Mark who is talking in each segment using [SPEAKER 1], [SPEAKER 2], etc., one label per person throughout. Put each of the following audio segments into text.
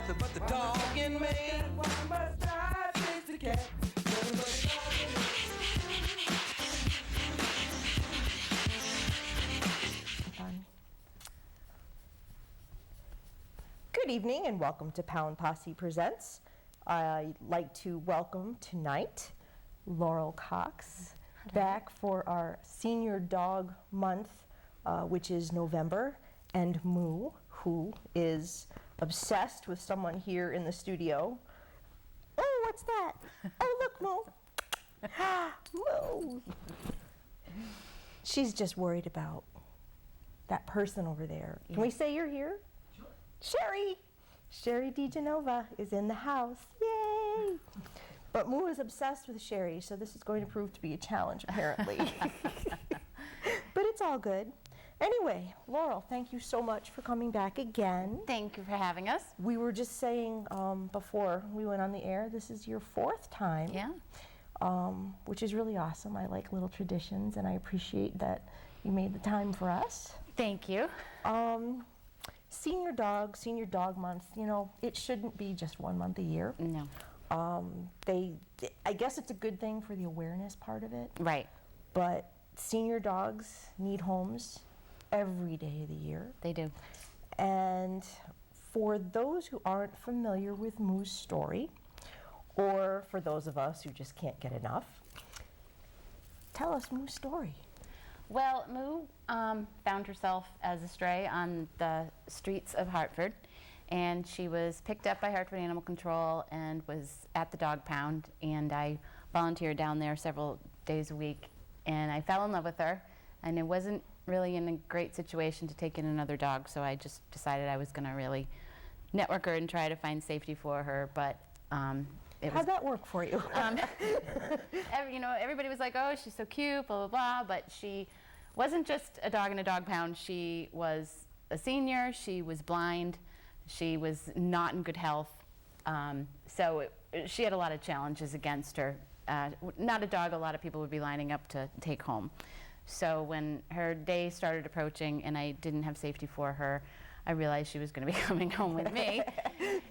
[SPEAKER 1] nothing but the dog in me. Why must I chase the cat?
[SPEAKER 2] Good evening and welcome to Posse Presents. I'd like to welcome tonight Laurel Cox back for our Senior Dog Month, which is November, and Moo, who is obsessed with someone here in the studio. Oh, what's that? Oh, look, Moo. Moo. She's just worried about that person over there. Can we say you're here? Sherry DeGenova is in the house. Yay! But Moo is obsessed with Sherry, so this is going to prove to be a challenge, apparently. But it's all good. Anyway, Laurel, thank you so much for coming back again.
[SPEAKER 3] Thank you for having us.
[SPEAKER 2] We were just saying before we went on the air, this is your 4th time.
[SPEAKER 3] Yeah.
[SPEAKER 2] Which is really awesome. I like little traditions, and I appreciate that you made the time for us.
[SPEAKER 3] Thank you.
[SPEAKER 2] Senior Dog Month, you know, it shouldn't be just 1 month a year.
[SPEAKER 3] No.
[SPEAKER 2] I guess it's a good thing for the awareness part of it.
[SPEAKER 3] Right.
[SPEAKER 2] But senior dogs need homes every day of the year.
[SPEAKER 3] They do.
[SPEAKER 2] And for those who aren't familiar with Moo's story, or for those of us who just can't get enough, tell us Moo's story.
[SPEAKER 3] Well, Moo found herself as a stray on the streets of Hartford, and she was picked up by Hartford Animal Control and was at the dog pound, and I volunteered down there several days a week, and I fell in love with her, and it wasn't really in a great situation to take in another dog, so I just decided I was going to really network her and try to find safety for her, but
[SPEAKER 2] how'd that work for you?
[SPEAKER 3] Everybody was like, oh, she's so cute, blah, blah, blah, but she wasn't just a dog in a dog pound. She was a senior, she was blind, she was not in good health, she had a lot of challenges against her. Not a dog a lot of people would be lining up to take home. So when her day started approaching and I didn't have safety for her, I realized she was going to be coming home with me,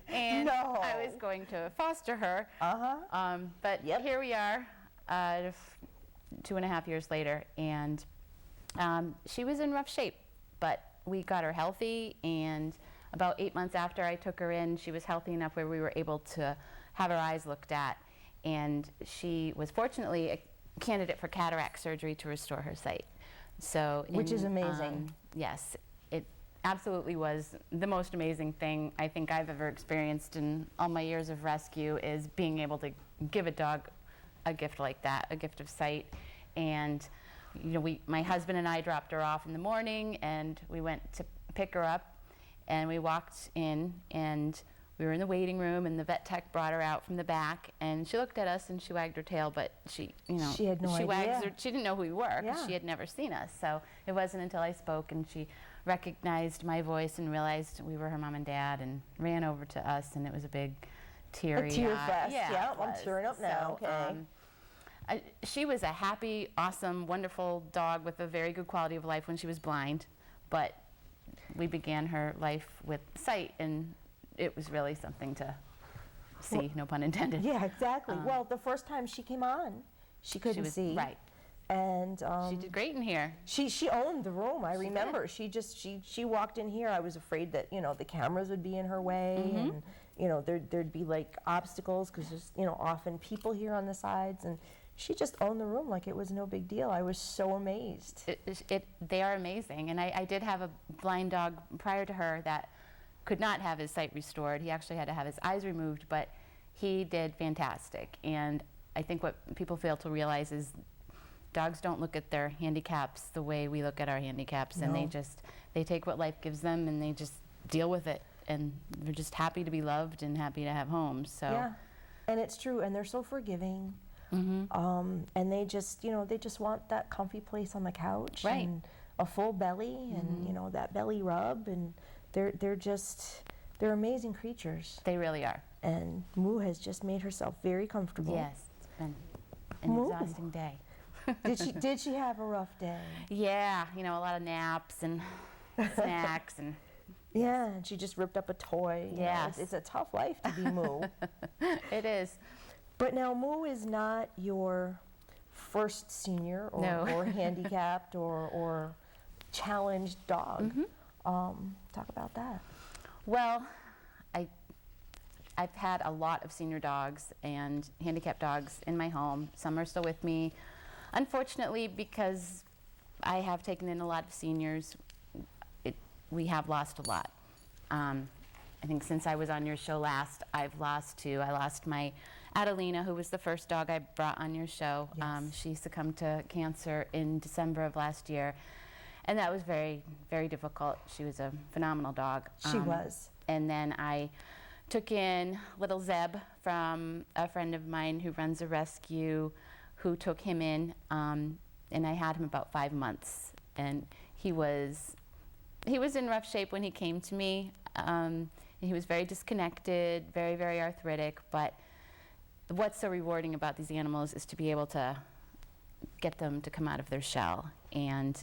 [SPEAKER 3] and I was going to foster her. But here we are, 2.5 years later, and she was in rough shape, but we got her healthy, and about 8 months after I took her in, she was healthy enough where we were able to have her eyes looked at, and she was fortunately a candidate for cataract surgery to restore her sight. So,
[SPEAKER 2] which is amazing.
[SPEAKER 3] Yes, it absolutely was the most amazing thing I think I've ever experienced in all my years of rescue, is being able to give a dog a gift like that, a gift of sight. And my husband and I dropped her off in the morning, and we went to pick her up, and we walked in, and we were in the waiting room, and the vet tech brought her out from the back, and she looked at us and she wagged her tail, but she
[SPEAKER 2] had no idea.
[SPEAKER 3] She didn't know who we were because she had never seen us. So it wasn't until I spoke and she recognized my voice and realized we were her mom and dad and ran over to us, and it was a big teary.
[SPEAKER 2] A tear fest.
[SPEAKER 3] Yeah,
[SPEAKER 2] I'm tearing up now.
[SPEAKER 3] So,
[SPEAKER 2] okay.
[SPEAKER 3] She was a happy, awesome, wonderful dog with a very good quality of life when she was blind, but we began her life with sight, and it was really something to see, no pun intended.
[SPEAKER 2] Yeah, exactly. Well, the first time she came on, she couldn't see.
[SPEAKER 3] Right.
[SPEAKER 2] And
[SPEAKER 3] she did great in here.
[SPEAKER 2] She owned the room. I remember. She walked in here. I was afraid that the cameras would be in her way, and there'd be like obstacles because there's often people here on the sides, and she just owned the room like it was no big deal. I was so amazed.
[SPEAKER 3] They are amazing, and I did have a blind dog prior to her that could not have his sight restored. He actually had to have his eyes removed, but he did fantastic. And I think what people fail to realize is dogs don't look at their handicaps the way we look at our handicaps, and they take what life gives them and they just deal with it, and they're just happy to be loved and happy to have homes. So
[SPEAKER 2] yeah, and it's true, and they're so forgiving. And they just want that comfy place on the couch,
[SPEAKER 3] right,
[SPEAKER 2] and a full belly, and that belly rub, and they're amazing creatures.
[SPEAKER 3] They really are.
[SPEAKER 2] And Moo has just made herself very comfortable.
[SPEAKER 3] Yes, it's been an exhausting day.
[SPEAKER 2] Did she have a rough day?
[SPEAKER 3] Yeah, a lot of naps and snacks and
[SPEAKER 2] Yeah, and she just ripped up a toy. You know,
[SPEAKER 3] Yes.
[SPEAKER 2] it's a tough life to be Moo.
[SPEAKER 3] It is.
[SPEAKER 2] But now Moo is not your first senior or,
[SPEAKER 3] No.
[SPEAKER 2] or handicapped or challenged dog. Talk about that.
[SPEAKER 3] Well, I've had a lot of senior dogs and handicapped dogs in my home. Some are still with me. Unfortunately, because I have taken in a lot of seniors, we have lost a lot. I think since I was on your show last, I've lost two. I lost my Adelina, who was the first dog I brought on your show.
[SPEAKER 2] Yes.
[SPEAKER 3] She succumbed to cancer in December of last year. And that was very, very difficult. She was a phenomenal dog.
[SPEAKER 2] She was.
[SPEAKER 3] And then I took in little Zeb from a friend of mine who runs a rescue, who took him in, and I had him about 5 months. And he was in rough shape when he came to me. He was very disconnected, very, very arthritic, but what's so rewarding about these animals is to be able to get them to come out of their shell. And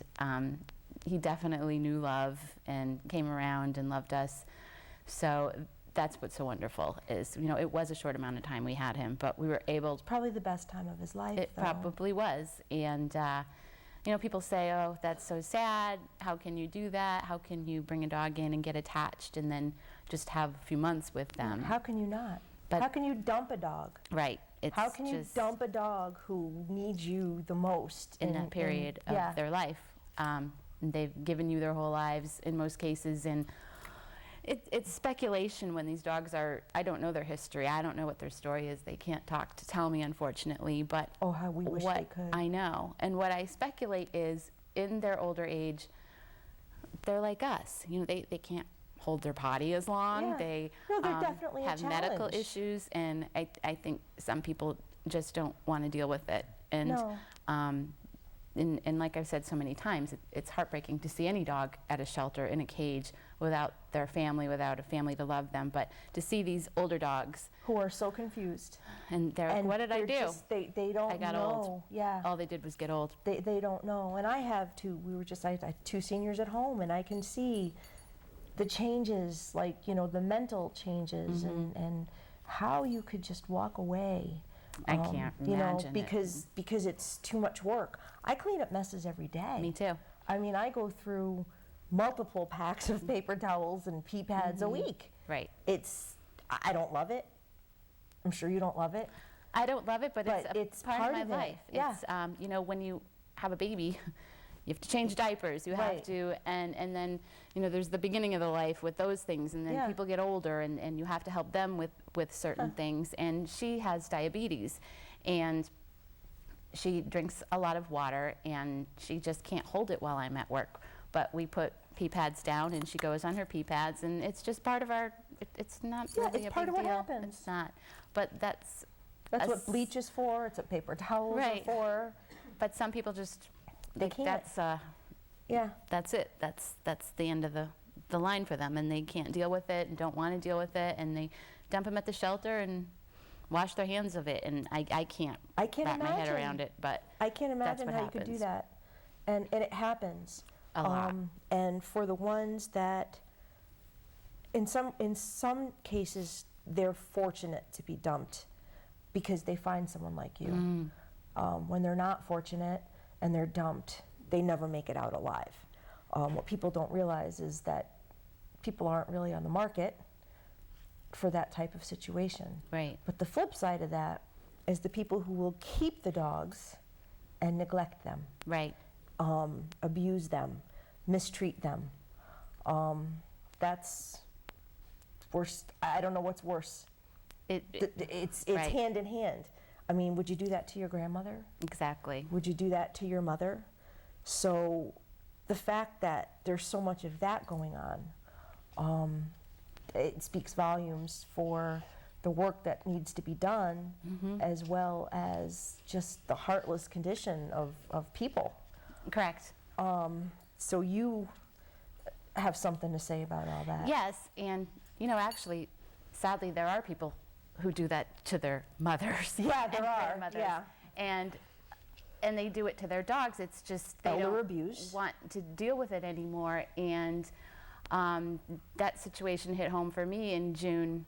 [SPEAKER 3] he definitely knew love and came around and loved us. So that's what's so wonderful is, you know, it was a short amount of time we had him, but we were able to.
[SPEAKER 2] Probably the best time of his life.
[SPEAKER 3] It
[SPEAKER 2] though.
[SPEAKER 3] probably was. And, you know, people say, oh, that's so sad. How can you do that? How can you bring a dog in and get attached and then just have a few months with them?
[SPEAKER 2] How can you not?
[SPEAKER 3] But-
[SPEAKER 2] How can you dump a dog?
[SPEAKER 3] Right. It's
[SPEAKER 2] How can you
[SPEAKER 3] just
[SPEAKER 2] dump a dog who needs you the most
[SPEAKER 3] in that period of
[SPEAKER 2] yeah.
[SPEAKER 3] their life. They've given you their whole lives in most cases, and it's speculation when these dogs are, I don't know their history, I don't know what their story is, they can't talk to tell me, unfortunately, but
[SPEAKER 2] Oh, how we wish
[SPEAKER 3] what
[SPEAKER 2] they could.
[SPEAKER 3] I know, and what I speculate is, in their older age, they're like us, you know, they can't hold their potty as long,
[SPEAKER 2] Yeah.
[SPEAKER 3] they
[SPEAKER 2] No, they're definitely a
[SPEAKER 3] have medical
[SPEAKER 2] challenge.
[SPEAKER 3] issues, and I think some people just don't want to deal with it, and
[SPEAKER 2] No.
[SPEAKER 3] and like I've said so many times, it's heartbreaking to see any dog at a shelter in a cage without their family, without a family to love them. But to see these older dogs,
[SPEAKER 2] Who are so confused.
[SPEAKER 3] and they're like,
[SPEAKER 2] And
[SPEAKER 3] what did I
[SPEAKER 2] they're
[SPEAKER 3] do?
[SPEAKER 2] just- they don't
[SPEAKER 3] I got
[SPEAKER 2] know.
[SPEAKER 3] old.
[SPEAKER 2] Yeah.
[SPEAKER 3] All they did was get old.
[SPEAKER 2] They don't know. And I have two. I had two seniors at home, and I can see the changes, like, you know, the mental changes and how you could just walk away.
[SPEAKER 3] I can't
[SPEAKER 2] you know,
[SPEAKER 3] imagine it.
[SPEAKER 2] because it's too much work. I clean up messes every day.
[SPEAKER 3] Me too.
[SPEAKER 2] I mean, I go through multiple packs of paper towels and pee pads a week.
[SPEAKER 3] Right.
[SPEAKER 2] I don't love it. I'm sure you don't love it.
[SPEAKER 3] I don't love it, but it's part of my
[SPEAKER 2] it.
[SPEAKER 3] life.
[SPEAKER 2] Yeah.
[SPEAKER 3] It's, you know, when you have a baby, you have to change diapers, you have
[SPEAKER 2] Right.
[SPEAKER 3] to, and then, you know, there's the beginning of the life with those things, and then
[SPEAKER 2] Yeah.
[SPEAKER 3] people get older, and you have to help them with certain things. And she has diabetes, and she drinks a lot of water, and she just can't hold it while I'm at work. But we put pee pads down, and she goes on her pee pads, and it's just part of our, it's not
[SPEAKER 2] Yeah,
[SPEAKER 3] really
[SPEAKER 2] it's
[SPEAKER 3] a
[SPEAKER 2] part
[SPEAKER 3] big
[SPEAKER 2] of what
[SPEAKER 3] deal.
[SPEAKER 2] happens.
[SPEAKER 3] It's not. But that's
[SPEAKER 2] That's what
[SPEAKER 3] s-
[SPEAKER 2] bleach is for. It's what paper towels
[SPEAKER 3] Right.
[SPEAKER 2] are for.
[SPEAKER 3] But some people just
[SPEAKER 2] They
[SPEAKER 3] think
[SPEAKER 2] can't. Yeah.
[SPEAKER 3] that's it. That's the end of the line for them, and they can't deal with it and don't want to deal with it, and they dump them at the shelter and wash their hands of it. And I can't
[SPEAKER 2] I can't
[SPEAKER 3] wrap my head
[SPEAKER 2] imagine.
[SPEAKER 3] around it, but
[SPEAKER 2] I can't
[SPEAKER 3] That's
[SPEAKER 2] imagine
[SPEAKER 3] what
[SPEAKER 2] how you could do
[SPEAKER 3] happens.
[SPEAKER 2] that. And it happens.
[SPEAKER 3] A lot.
[SPEAKER 2] And for the ones that, in some cases, they're fortunate to be dumped because they find someone like you. When they're not fortunate and they're dumped, they never make it out alive. What people don't realize is that people aren't really on the market for that type of situation.
[SPEAKER 3] right.
[SPEAKER 2] But the flip side of that is the people who will keep the dogs and neglect them,
[SPEAKER 3] Right.
[SPEAKER 2] abuse them, mistreat them. That's worse. I don't know what's worse. It's
[SPEAKER 3] Right.
[SPEAKER 2] hand in hand. I mean, would you do that to your grandmother?
[SPEAKER 3] Exactly.
[SPEAKER 2] Would you do that to your mother? So the fact that there's so much of that going on, it speaks volumes for the work that needs to be done, as well as just the heartless condition of people.
[SPEAKER 3] Correct.
[SPEAKER 2] So you have something to say about all that.
[SPEAKER 3] Yes, and you know, actually, sadly, there are people who do that to their mothers.
[SPEAKER 2] Yeah, there
[SPEAKER 3] and
[SPEAKER 2] are,
[SPEAKER 3] grandmothers.
[SPEAKER 2] yeah.
[SPEAKER 3] And they do it to their dogs. It's just they
[SPEAKER 2] Elder
[SPEAKER 3] don't
[SPEAKER 2] abuse.
[SPEAKER 3] want to deal with it anymore. And That situation hit home for me in June.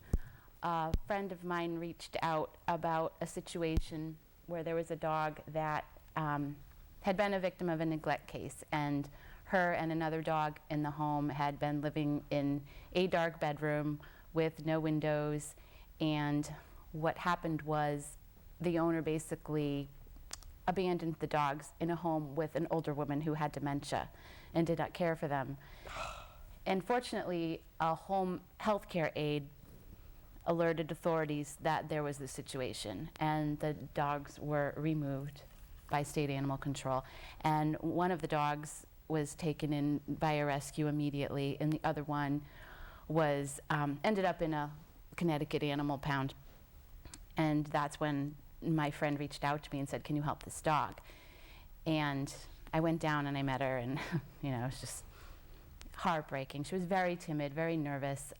[SPEAKER 3] A friend of mine reached out about a situation where there was a dog that had been a victim of a neglect case, and her and another dog in the home had been living in a dark bedroom with no windows, and what happened was the owner basically abandoned the dogs in a home with an older woman who had dementia and did not care for them. And fortunately, a home health care aide alerted authorities that there was this situation, and the dogs were removed by state animal control. And one of the dogs was taken in by a rescue immediately, and the other one was ended up in a Connecticut animal pound. And that's when my friend reached out to me and said, "Can you help this dog?" And I went down and I met her, and you know, it was just heartbreaking. She was very timid, very nervous.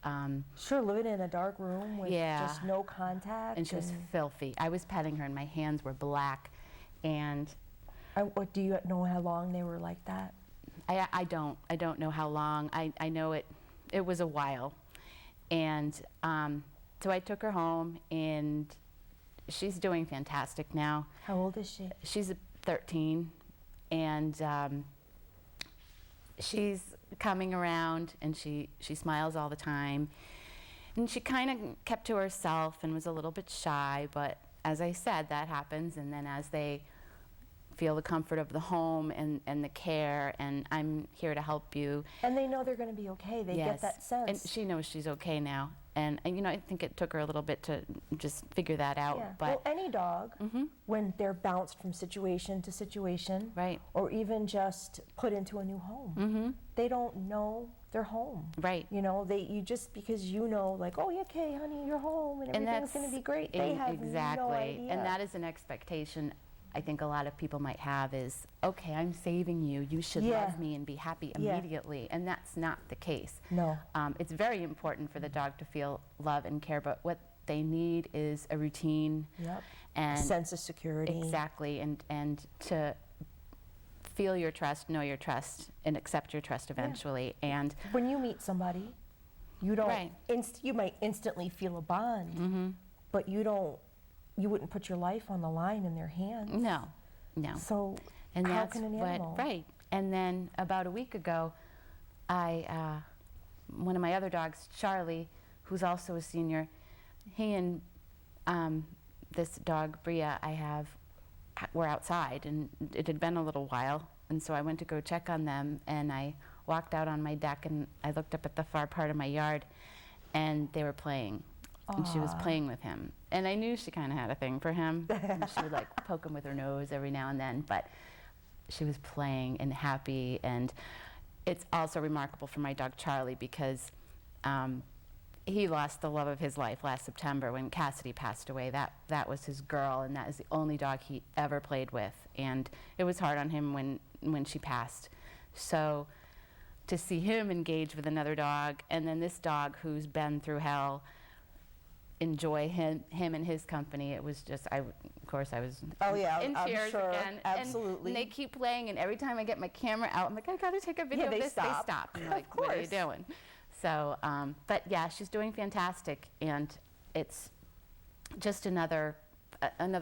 [SPEAKER 2] Sure, living in a dark room with just no contact.
[SPEAKER 3] And she was filthy. I was petting her and my hands were black. And
[SPEAKER 2] what, do you know how long they were like that?
[SPEAKER 3] I don't know how long. I know it was a while. And so I took her home, and she's doing fantastic now.
[SPEAKER 2] How old is she?
[SPEAKER 3] She's 13, and she's coming around, and she smiles all the time. And she kind of kept to herself and was a little bit shy, but as I said, that happens, and then as they feel the comfort of the home and the care, and I'm here to help you.
[SPEAKER 2] And they know they're going to be okay. They get that sense.
[SPEAKER 3] And she knows she's okay now. And you know, I think it took her a little bit to just figure that out.
[SPEAKER 2] Yeah.
[SPEAKER 3] But
[SPEAKER 2] well, any dog, when they're bounced from situation to situation,
[SPEAKER 3] right,
[SPEAKER 2] or even just put into a new home, they don't know they're home.
[SPEAKER 3] Right.
[SPEAKER 2] You know, you just because you know, like, oh, yeah, okay, honey, you're home, and everything's going to be great. They have no idea.
[SPEAKER 3] And that is an expectation I think a lot of people might have is, okay, I'm saving you, you should love me and be happy immediately, and that's not the case.
[SPEAKER 2] No.
[SPEAKER 3] It's very important for the dog to feel love and care, but what they need is a routine and
[SPEAKER 2] a sense of security.
[SPEAKER 3] Exactly, and to feel your trust, know your trust, and accept your trust eventually. And
[SPEAKER 2] when you meet somebody, you don't you might instantly feel a bond, but you wouldn't put your life on the line in their hands.
[SPEAKER 3] No, no.
[SPEAKER 2] So
[SPEAKER 3] and
[SPEAKER 2] how
[SPEAKER 3] that's
[SPEAKER 2] can an animal?
[SPEAKER 3] Right. And then about a week ago, one of my other dogs, Charlie, who's also a senior, he and this dog, Bria, I have, were outside, and it had been a little while, and so I went to go check on them, and I walked out on my deck, and I looked up at the far part of my yard, and they were playing. And she was playing with him. And I knew she kind of had a thing for him. And she would like poke him with her nose every now and then, but she was playing and happy. And it's also remarkable for my dog Charlie because he lost the love of his life last September when Cassidy passed away. That was his girl, and that is the only dog he ever played with. And it was hard on him when she passed. So to see him engage with another dog, and then this dog who's been through hell, enjoy him and his company. It was just, of course I was in tears
[SPEAKER 2] sure.
[SPEAKER 3] again.
[SPEAKER 2] Absolutely.
[SPEAKER 3] And they keep playing, and every time I get my camera out, I'm like, I gotta take a video of this. They stop. And like, what are you doing? So, but yeah, she's doing fantastic, and it's just another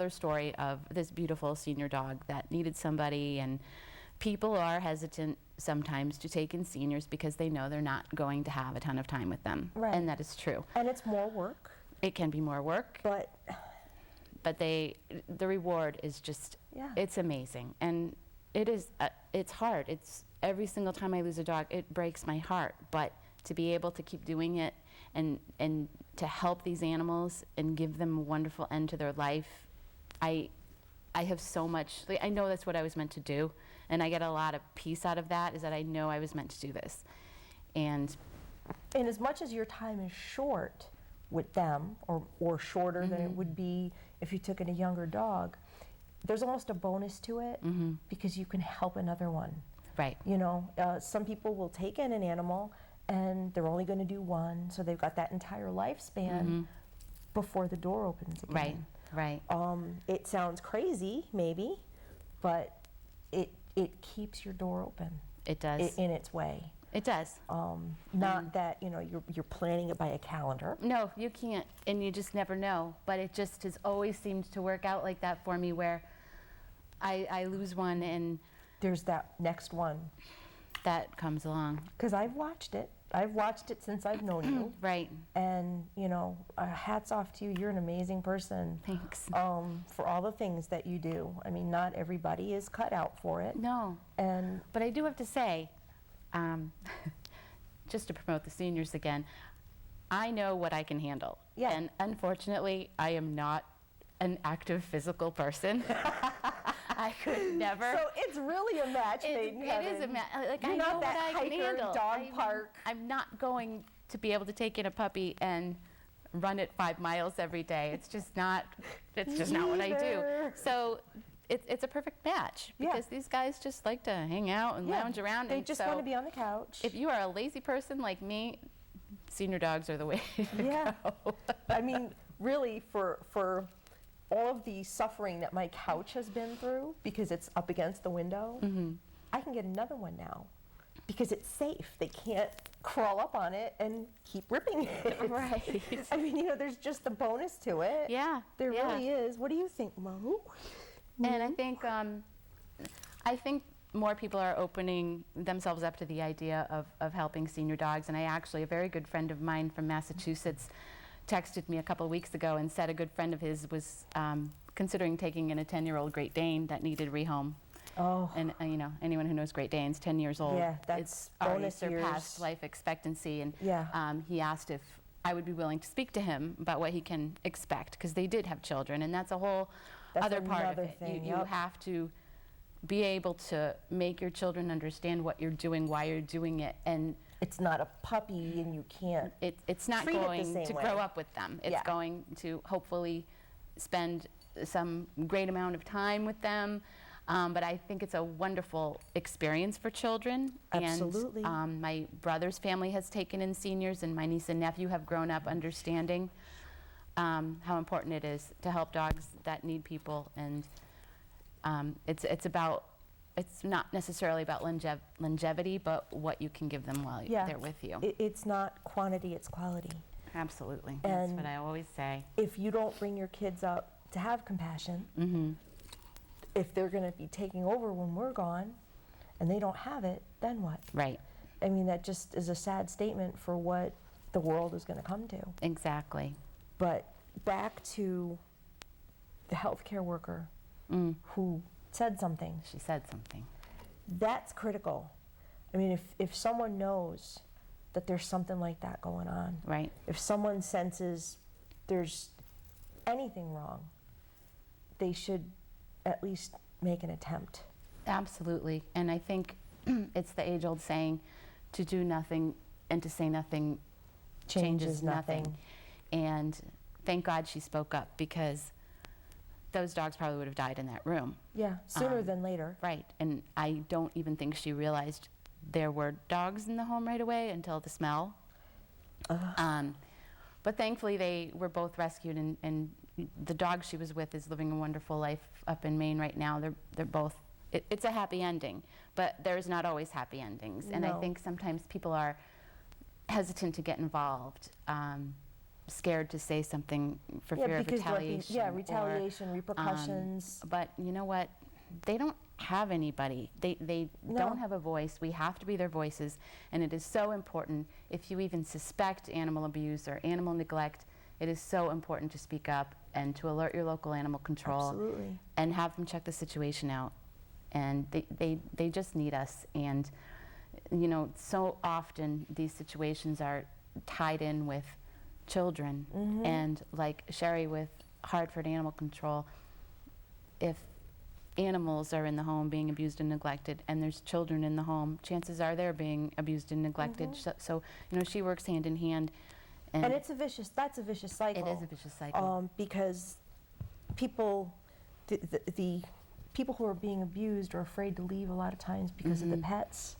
[SPEAKER 3] story of this beautiful senior dog that needed somebody, and people are hesitant sometimes to take in seniors because they know they're not going to have a ton of time with them.
[SPEAKER 2] Right.
[SPEAKER 3] And that is true.
[SPEAKER 2] And it's more work.
[SPEAKER 3] It can be more work, but the reward is just, it's amazing. And it is, it's hard. It's every single time I lose a dog, it breaks my heart. But to be able to keep doing it and to help these animals and give them a wonderful end to their life, I have so much, I know that's what I was meant to do. And I get a lot of peace out of that, is that I know I was meant to do this. And
[SPEAKER 2] as much as your time is short with them, or shorter than it would be if you took in a younger dog, there's almost a bonus to it because you can help another one.
[SPEAKER 3] Right.
[SPEAKER 2] You know, some people will take in an animal and they're only going to do one, so they've got that entire lifespan before the door opens again.
[SPEAKER 3] Right, right.
[SPEAKER 2] It sounds crazy, maybe, but it keeps your door open.
[SPEAKER 3] It does.
[SPEAKER 2] In its way.
[SPEAKER 3] It does.
[SPEAKER 2] Not that, you know, you're planning it by a calendar.
[SPEAKER 3] No, you can't, and you just never know. But it just has always seemed to work out like that for me, where I lose one and
[SPEAKER 2] There's that next one.
[SPEAKER 3] that comes along.
[SPEAKER 2] Because I've watched it. I've watched it since I've known you.
[SPEAKER 3] Right.
[SPEAKER 2] And, you know, hats off to you. You're an amazing person.
[SPEAKER 3] Thanks.
[SPEAKER 2] For all the things that you do. I mean, not everybody is cut out for it.
[SPEAKER 3] No.
[SPEAKER 2] And
[SPEAKER 3] But I do have to say, just to promote the seniors again, I know what I can handle.
[SPEAKER 2] Yeah.
[SPEAKER 3] And unfortunately, I am not an active physical person. I could never.
[SPEAKER 2] so it's really a match made in
[SPEAKER 3] It
[SPEAKER 2] heaven.
[SPEAKER 3] is a like
[SPEAKER 2] You're
[SPEAKER 3] I
[SPEAKER 2] not
[SPEAKER 3] know
[SPEAKER 2] that
[SPEAKER 3] what I can
[SPEAKER 2] hiker,
[SPEAKER 3] handle.
[SPEAKER 2] dog park.
[SPEAKER 3] I'm not going to be able to take in a puppy and run it 5 miles every day. It's just not. It's just not what I do.
[SPEAKER 2] Neither.
[SPEAKER 3] So it's a perfect match
[SPEAKER 2] Yeah.
[SPEAKER 3] because these guys just like to hang out and
[SPEAKER 2] Yeah,
[SPEAKER 3] lounge around.
[SPEAKER 2] They
[SPEAKER 3] and
[SPEAKER 2] just
[SPEAKER 3] so
[SPEAKER 2] want to be on the couch.
[SPEAKER 3] if you are a lazy person like me, senior dogs are the way to
[SPEAKER 2] Yeah.
[SPEAKER 3] go.
[SPEAKER 2] I mean, really, for all of the suffering that my couch has been through, because it's up against the window, I can get another one now because it's safe. They can't crawl up on it and keep ripping it.
[SPEAKER 3] Right.
[SPEAKER 2] I mean, you know, there's just a bonus to it.
[SPEAKER 3] Yeah.
[SPEAKER 2] There
[SPEAKER 3] yeah.
[SPEAKER 2] really is. What do you think, Mo?
[SPEAKER 3] And I think more people are opening themselves up to the idea of helping senior dogs. And a very good friend of mine from Massachusetts texted me a couple of weeks ago and said a good friend of his was considering taking in a 10-year-old Great Dane that needed rehome.
[SPEAKER 2] Oh.
[SPEAKER 3] And you know, anyone who knows Great Danes, 10 years old,
[SPEAKER 2] Yeah, that's
[SPEAKER 3] it's already
[SPEAKER 2] bonus
[SPEAKER 3] surpassed
[SPEAKER 2] years.
[SPEAKER 3] life expectancy. And
[SPEAKER 2] Yeah.
[SPEAKER 3] he asked if I would be willing to speak to him about what he can expect, because they did have children, and that's a whole
[SPEAKER 2] That's
[SPEAKER 3] other part of
[SPEAKER 2] another
[SPEAKER 3] it.
[SPEAKER 2] thing,
[SPEAKER 3] You
[SPEAKER 2] yep.
[SPEAKER 3] have to be able to make your children understand what you're doing, why you're doing it, and
[SPEAKER 2] It's not a puppy and you can't.
[SPEAKER 3] it's not
[SPEAKER 2] Treat it the
[SPEAKER 3] going
[SPEAKER 2] same
[SPEAKER 3] to
[SPEAKER 2] way.
[SPEAKER 3] grow up with them. It's
[SPEAKER 2] Yeah.
[SPEAKER 3] going to hopefully spend some great amount of time with them. But I think it's a wonderful experience for children.
[SPEAKER 2] Absolutely.
[SPEAKER 3] And my brother's family has taken in seniors, and my niece and nephew have grown up understanding how important it is to help dogs that need people. And it's not necessarily about longevity, but what you can give them while
[SPEAKER 2] Yeah.
[SPEAKER 3] they're with you.
[SPEAKER 2] It's not quantity, it's quality.
[SPEAKER 3] Absolutely. That's
[SPEAKER 2] And
[SPEAKER 3] what I always say.
[SPEAKER 2] If you don't bring your kids up to have compassion, if they're going to be taking over when we're gone and they don't have it, then what?
[SPEAKER 3] Right.
[SPEAKER 2] I mean, that just is a sad statement for what the world is going to come to.
[SPEAKER 3] Exactly.
[SPEAKER 2] But back to the healthcare worker who said something.
[SPEAKER 3] She said something.
[SPEAKER 2] That's critical. I mean, if someone knows that there's something like that going on,
[SPEAKER 3] Right.
[SPEAKER 2] if someone senses there's anything wrong, they should at least make an attempt.
[SPEAKER 3] Absolutely. And I think it's the age-old saying, to do nothing and to say nothing changes nothing. And thank God she spoke up, because those dogs probably would have died in that room.
[SPEAKER 2] Yeah, sooner than later.
[SPEAKER 3] Right. And I don't even think she realized there were dogs in the home right away until the smell. But thankfully they were both rescued, and the dog she was with is living a wonderful life up in Maine right now. They're both, it's a happy ending, but there's not always happy endings. And I
[SPEAKER 2] No.
[SPEAKER 3] think sometimes people are hesitant to get involved, scared to say something for fear of
[SPEAKER 2] because
[SPEAKER 3] retaliation. or,
[SPEAKER 2] retaliation, repercussions.
[SPEAKER 3] but you know what? They don't have anybody. They
[SPEAKER 2] No.
[SPEAKER 3] don't have a voice. We have to be their voices. And it is so important, if you even suspect animal abuse or animal neglect, it is so important to speak up and to alert your local animal control.
[SPEAKER 2] Absolutely.
[SPEAKER 3] And have them check the situation out. And they just need us. And you know, so often these situations are tied in with children. And like Sherry with Hartford Animal Control, if animals are in the home being abused and neglected, and there's children in the home, chances are they're being abused and neglected. So you know, she works hand in hand.
[SPEAKER 2] And that's a vicious cycle.
[SPEAKER 3] It is a vicious cycle.
[SPEAKER 2] Because people, the people who are being abused are afraid to leave a lot of times because of the pets.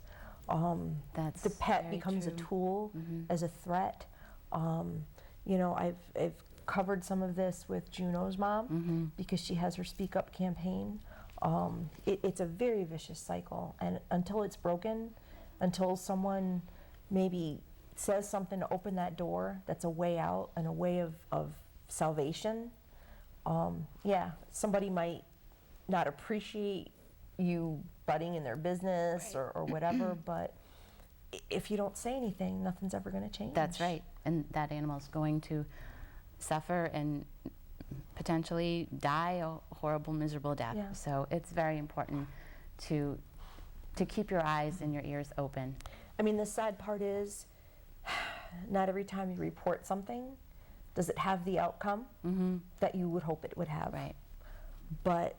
[SPEAKER 3] That's
[SPEAKER 2] the pet
[SPEAKER 3] very
[SPEAKER 2] becomes a
[SPEAKER 3] true.
[SPEAKER 2] tool as a threat. You know, I've covered some of this with Juno's mom because she has her Speak Up campaign. It's a very vicious cycle, and until it's broken, until someone maybe says something to open that door that's a way out and a way of salvation. Yeah, somebody might not appreciate you butting in their business or whatever, but if you don't say anything, nothing's ever going to change.
[SPEAKER 3] That's right. And that animal's going to suffer and potentially die a horrible, miserable death.
[SPEAKER 2] Yeah.
[SPEAKER 3] So it's very important to keep your eyes and your ears open.
[SPEAKER 2] I mean, the sad part is, not every time you report something does it have the outcome that you would hope it would have.
[SPEAKER 3] Right.
[SPEAKER 2] But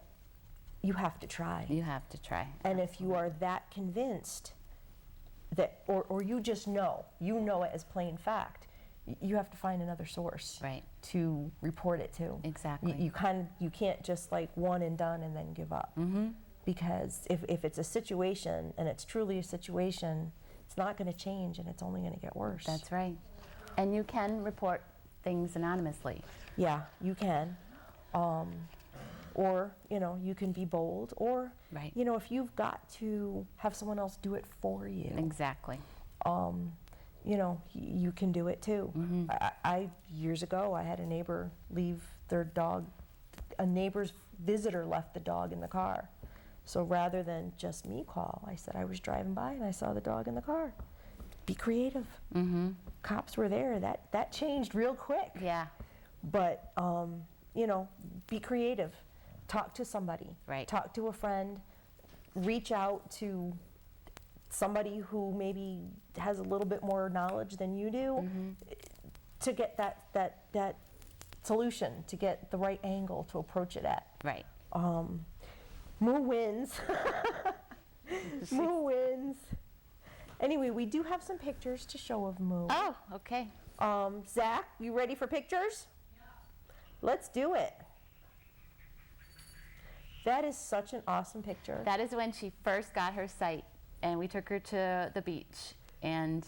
[SPEAKER 2] you have to try.
[SPEAKER 3] You have to try.
[SPEAKER 2] And if you are that convinced that, or you just know, you know it as plain fact, you have to find another source
[SPEAKER 3] Right.
[SPEAKER 2] to report it to.
[SPEAKER 3] Exactly.
[SPEAKER 2] You can't just like one and done and then give up. Because if it's a situation and it's truly a situation, it's not going to change and it's only going to get worse.
[SPEAKER 3] That's right. And you can report things anonymously.
[SPEAKER 2] Yeah, you can. Or, you can be bold. Or,
[SPEAKER 3] Right.
[SPEAKER 2] if you've got to have someone else do it for you,
[SPEAKER 3] Exactly.
[SPEAKER 2] you can do it too. I years ago, I had a neighbor leave their dog. A neighbor's visitor left the dog in the car. So rather than just me call, I said I was driving by and I saw the dog in the car. Be creative. Cops were there. That changed real quick.
[SPEAKER 3] Yeah.
[SPEAKER 2] But be creative. Talk to somebody.
[SPEAKER 3] Right.
[SPEAKER 2] Talk to a friend. Reach out to somebody who maybe has a little bit more knowledge than you do to get that solution, to get the right angle to approach it at.
[SPEAKER 3] Right.
[SPEAKER 2] Moo wins. Moo wins. Anyway, we do have some pictures to show of Moo.
[SPEAKER 3] Oh, okay.
[SPEAKER 2] Zach, you ready for pictures? Yeah. Let's do it. That is such an awesome picture.
[SPEAKER 3] That is when she first got her sight, and we took her to the beach, and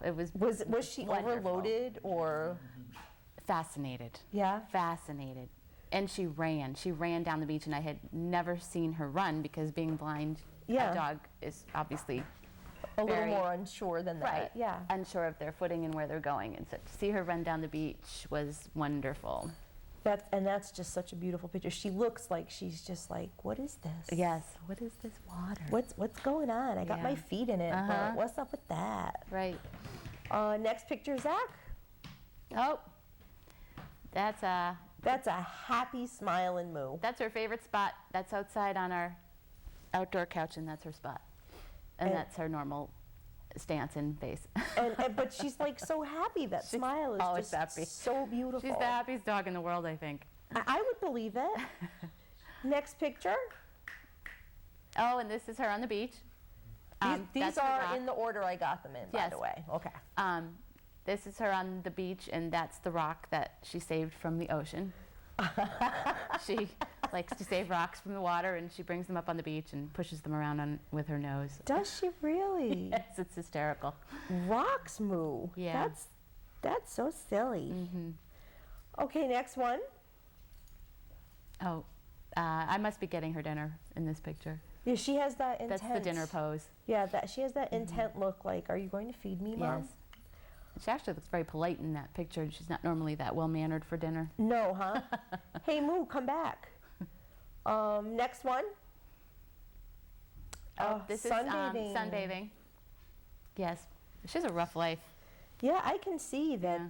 [SPEAKER 3] it was
[SPEAKER 2] Was she
[SPEAKER 3] wonderful.
[SPEAKER 2] overloaded or?
[SPEAKER 3] Fascinated.
[SPEAKER 2] Yeah.
[SPEAKER 3] Fascinated. And she ran down the beach, and I had never seen her run because being blind,
[SPEAKER 2] Yeah.
[SPEAKER 3] a dog is obviously
[SPEAKER 2] A little
[SPEAKER 3] very-
[SPEAKER 2] more unsure than that.
[SPEAKER 3] right,
[SPEAKER 2] Yeah.
[SPEAKER 3] unsure of their footing and where they're going. And so to see her run down the beach was wonderful.
[SPEAKER 2] That's just such a beautiful picture. She looks like she's just like, what is this?
[SPEAKER 3] Yes. What is this water?
[SPEAKER 2] What's going on? I got my
[SPEAKER 3] Yeah.
[SPEAKER 2] feet in it, but what's up with that?
[SPEAKER 3] Right.
[SPEAKER 2] Next picture, Zach.
[SPEAKER 3] Oh, that's
[SPEAKER 2] That's a happy smiling Moo.
[SPEAKER 3] That's her favorite spot. That's outside on our outdoor couch, and that's her spot. And that's her normal stance and face.
[SPEAKER 2] But she's like so happy. That
[SPEAKER 3] She's
[SPEAKER 2] smile is
[SPEAKER 3] always
[SPEAKER 2] just
[SPEAKER 3] happy.
[SPEAKER 2] so beautiful.
[SPEAKER 3] She's the happiest dog in the world, I think.
[SPEAKER 2] I would believe it. Next picture.
[SPEAKER 3] Oh, and this is her on the beach.
[SPEAKER 2] These
[SPEAKER 3] That's her
[SPEAKER 2] are
[SPEAKER 3] rock.
[SPEAKER 2] in the order I got them in, by
[SPEAKER 3] Yes.
[SPEAKER 2] the way. Okay.
[SPEAKER 3] This is her on the beach, and that's the rock that she saved from the ocean. She likes to save rocks from the water, and she brings them up on the beach and pushes them around with her nose.
[SPEAKER 2] Does she really?
[SPEAKER 3] Yes, it's hysterical.
[SPEAKER 2] Rocks Moo.
[SPEAKER 3] Yeah.
[SPEAKER 2] That's so silly. Okay, next one.
[SPEAKER 3] Oh, I must be getting her dinner in this picture.
[SPEAKER 2] Yeah, she has that intense.
[SPEAKER 3] That's the dinner pose.
[SPEAKER 2] Yeah, she has that intent look. Like, are you going to feed me, Mom?
[SPEAKER 3] Yes. She actually looks very polite in that picture, and she's not normally that well-mannered for dinner.
[SPEAKER 2] No, huh? Hey, Moo, come back. Next one.
[SPEAKER 3] This is
[SPEAKER 2] sunbathing.
[SPEAKER 3] sunbathing. Yes, she has a rough life.
[SPEAKER 2] Yeah, I can see that.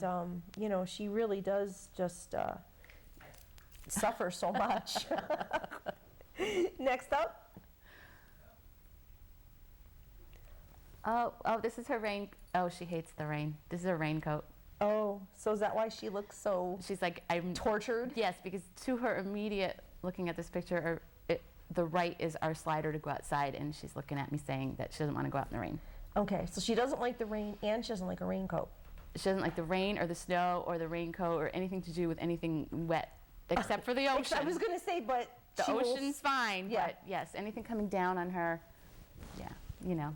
[SPEAKER 2] She really does just suffer so much. Next up.
[SPEAKER 3] Oh, this is her rain. Oh, she hates the rain. This is her raincoat.
[SPEAKER 2] Oh, so is that why she looks so
[SPEAKER 3] She's like, I'm
[SPEAKER 2] tortured?
[SPEAKER 3] Yes, because to her immediate looking at this picture, the right is our slider to go outside, and she's looking at me saying that she doesn't want to go out in the rain.
[SPEAKER 2] Okay, so she doesn't like the rain and she doesn't like a raincoat.
[SPEAKER 3] She doesn't like the rain or the snow or the raincoat or anything to do with anything wet, except for the ocean.
[SPEAKER 2] I was going to say, but
[SPEAKER 3] The
[SPEAKER 2] she will
[SPEAKER 3] ocean's fine,
[SPEAKER 2] Yeah.
[SPEAKER 3] but yes, anything coming down on her, yeah.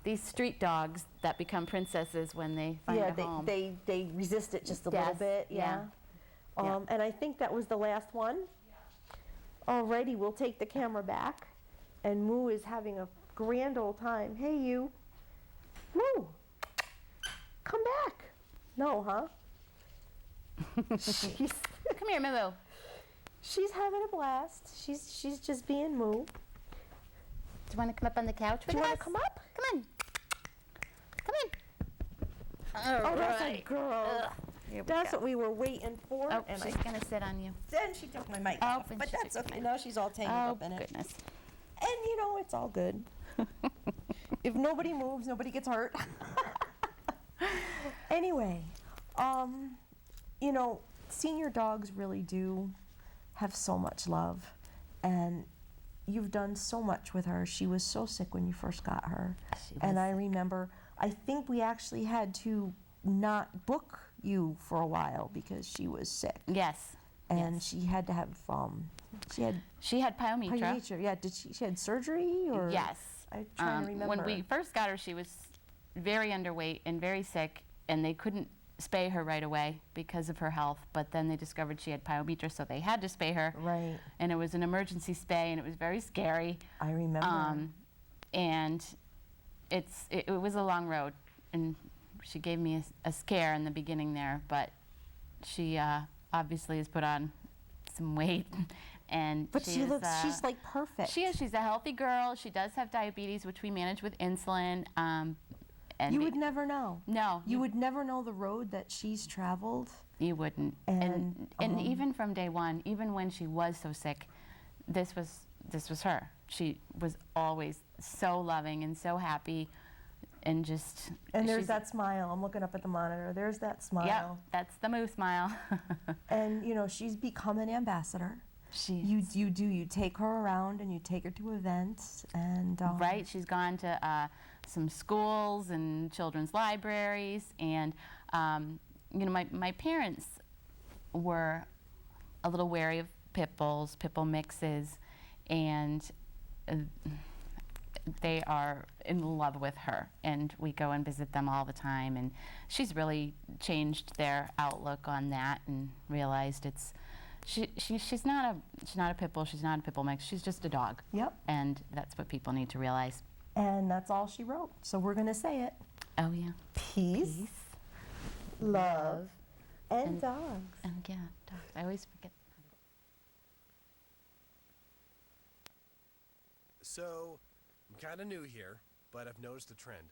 [SPEAKER 3] These street dogs that become princesses when they find a home.
[SPEAKER 2] they resist it just a little
[SPEAKER 3] Yes,
[SPEAKER 2] bit, yeah.
[SPEAKER 3] yeah.
[SPEAKER 2] And I think that was the last one. Alrighty, we'll take the camera back. And Moo is having a grand old time. Hey, you. Moo, come back. No, huh? she's
[SPEAKER 3] Come here, Moo.
[SPEAKER 2] she's having a blast. She's just being Moo.
[SPEAKER 3] Do you want to come up on the couch with
[SPEAKER 2] Do you
[SPEAKER 3] us?
[SPEAKER 2] want to come up?
[SPEAKER 3] Come on. Come on.
[SPEAKER 2] Oh, that's a girl. That's what we were waiting for.
[SPEAKER 3] Oh,
[SPEAKER 2] and
[SPEAKER 3] she's going to sit on you.
[SPEAKER 2] then she took my mic
[SPEAKER 3] Oh,
[SPEAKER 2] off.
[SPEAKER 3] and
[SPEAKER 2] But
[SPEAKER 3] she
[SPEAKER 2] that's
[SPEAKER 3] took
[SPEAKER 2] okay.
[SPEAKER 3] my-
[SPEAKER 2] Now she's all tangled
[SPEAKER 3] Oh,
[SPEAKER 2] up in it.
[SPEAKER 3] goodness.
[SPEAKER 2] And you know, it's all good. If nobody moves, nobody gets hurt. Anyway, you know, senior dogs really do have so much love. And you've done so much with her. She was so sick when you first got her. And I remember, I think we actually had to not book you for a while because she was sick.
[SPEAKER 3] Yes.
[SPEAKER 2] And
[SPEAKER 3] yes.
[SPEAKER 2] she had to have,
[SPEAKER 3] She had pyometra.
[SPEAKER 2] pyometra. Yeah, did she had surgery or?
[SPEAKER 3] Yes.
[SPEAKER 2] I'm trying to remember.
[SPEAKER 3] When we first got her, she was very underweight and very sick, and they couldn't spay her right away because of her health, but then they discovered she had pyometra, so they had to spay her.
[SPEAKER 2] Right.
[SPEAKER 3] And it was an emergency spay, and it was very scary.
[SPEAKER 2] I remember.
[SPEAKER 3] And it was a long road, and she gave me a scare in the beginning there, but she obviously has put on some weight. And
[SPEAKER 2] But she looks, she's like perfect.
[SPEAKER 3] She is. She's a healthy girl. She does have diabetes, which we manage with insulin. And
[SPEAKER 2] you would never know.
[SPEAKER 3] No.
[SPEAKER 2] You would never know the road that she's traveled.
[SPEAKER 3] You wouldn't.
[SPEAKER 2] And,
[SPEAKER 3] even from day one, even when she was so sick, this was her. She was always so loving and so happy, and just.
[SPEAKER 2] And there's that smile. I'm looking up at the monitor. There's that smile.
[SPEAKER 3] Yeah, that's the Moo smile.
[SPEAKER 2] And you know, she's become an ambassador. You take her around and you take her to events and.
[SPEAKER 3] Right. She's gone to some schools and children's libraries, and you know, my parents were a little wary of pit bulls, pit bull mixes, and they are in love with her, and we go and visit them all the time, and she's really changed their outlook on that and realized it's she's not a pit bull, she's not a pit bull mix, she's just a dog.
[SPEAKER 2] Yep.
[SPEAKER 3] And that's what people need to realize.
[SPEAKER 2] And that's all she wrote. So we're going to say it.
[SPEAKER 3] Oh yeah.
[SPEAKER 2] Peace, love, and dogs.
[SPEAKER 3] And yeah, dogs. I always forget.
[SPEAKER 4] So, I'm kind of new here, but I've noticed a trend.